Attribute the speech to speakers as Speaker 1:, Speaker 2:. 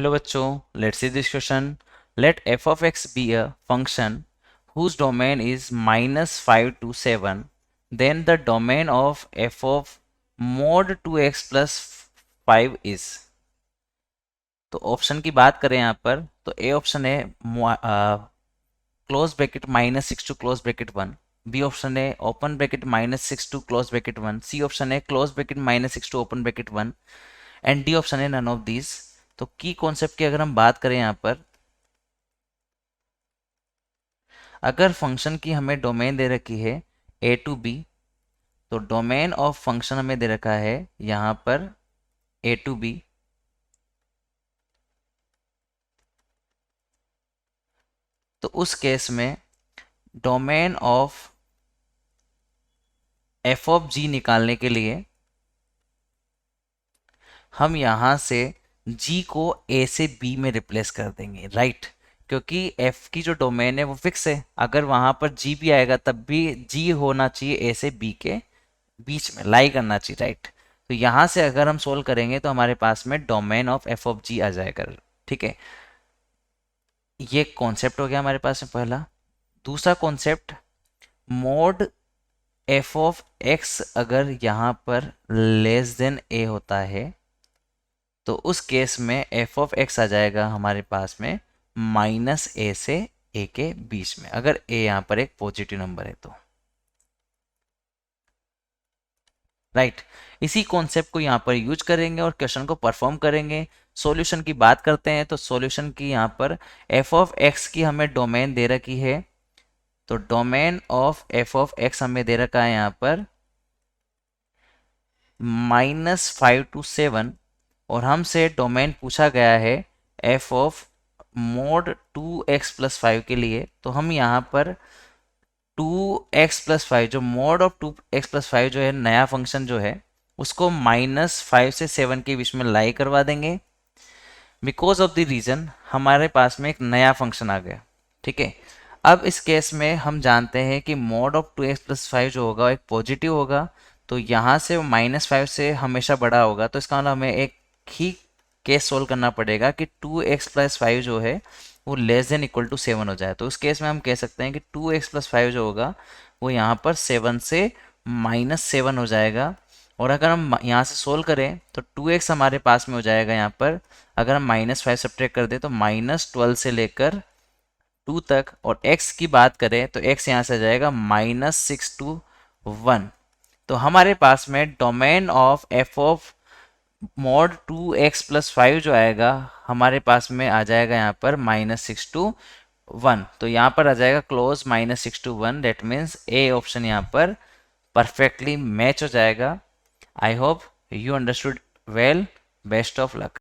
Speaker 1: Hello bachcho, let's see this question. Let f of x be a function whose domain is -5 to 7. Then the domain of f of mod 2x plus 5 is. तो option की बात करें यहाँ पर तो A option है close bracket -6 to close bracket 1, B option है open bracket -6 to close bracket 1, C option है close bracket -6 to open bracket 1 and D option है नन ऑफ दीज। तो की कॉन्सेप्ट की अगर हम बात करें यहाँ पर, अगर फंक्शन की हमें डोमेन दे रखी है ए टू बी, तो डोमेन ऑफ फंक्शन हमें दे रखा है यहाँ पर ए टू बी। तो उस केस में डोमेन ऑफ एफ ऑफ जी निकालने के लिए हम यहाँ से g को a से b में रिप्लेस कर देंगे, राइट। क्योंकि f की जो डोमेन है वो फिक्स है, अगर वहाँ पर g भी आएगा तब भी g होना चाहिए a से b के बीच में, लाई करना चाहिए, राइट। तो यहाँ से अगर हम सोल्व करेंगे तो हमारे पास में domain of f of g आ जाएगा, ठीक है। ये कॉन्सेप्ट हो गया हमारे पास में पहला। दूसरा concept, mode f of x अगर यहाँ पर लेस देन a होता है तो उस केस में f ऑफ x आ जाएगा हमारे पास में -a से a के बीच में, अगर a यहाँ पर एक पॉजिटिव नंबर है तो, राइट। इसी कॉन्सेप्ट को यहाँ पर यूज करेंगे और क्वेश्चन को परफॉर्म करेंगे। सॉल्यूशन की बात करते हैं तो सॉल्यूशन की यहाँ पर f ऑफ x की हमें डोमेन दे रखी है, तो domain of f of x हमें दे रखा है यहाँ पर -5 to 7 और हमसे डोमेन पूछा गया है f of mode 2x plus 5 के लिए। तो हम यहाँ पर 2x प्लस 5, जो मोड ऑफ 2x प्लस 5 जो है नया फंक्शन जो है उसको -5 से 7 के बीच में लाई करवा देंगे। बिकॉज ऑफ द रीजन हमारे पास में एक नया फंक्शन आ गया, ठीक है। अब इस केस में हम जानते हैं कि मोड ऑफ 2x प्लस 5 जो होगा एक पॉजिटिव होगा, तो यहाँ से -5 से हमेशा बड़ा होगा। तो इसका मतलब हमें एक ही केस सोल्व करना पड़ेगा कि 2x प्लस 5 जो है वो लेस देन इक्वल टू 7 हो जाए। तो उस केस में हम कह सकते हैं कि 2x प्लस 5 जो होगा वो यहाँ पर 7 से -7 हो जाएगा। और अगर हम यहाँ से सोल्व करें तो 2x हमारे पास में हो जाएगा यहाँ पर, अगर हम -5 सब्ट्रैक्ट कर दें तो -12 से लेकर 2 तक, और x की बात करें तो x यहाँ से आ जाएगा -6 to 1। तो हमारे पास में domain of f of mod 2x plus 5 जो आएगा हमारे पास में आ जाएगा यहाँ पर -6 to 1। तो यहाँ पर आ जाएगा close -6 to 1, that means A option यहाँ पर परफेक्टली मैच हो जाएगा। I hope you understood well, best of luck.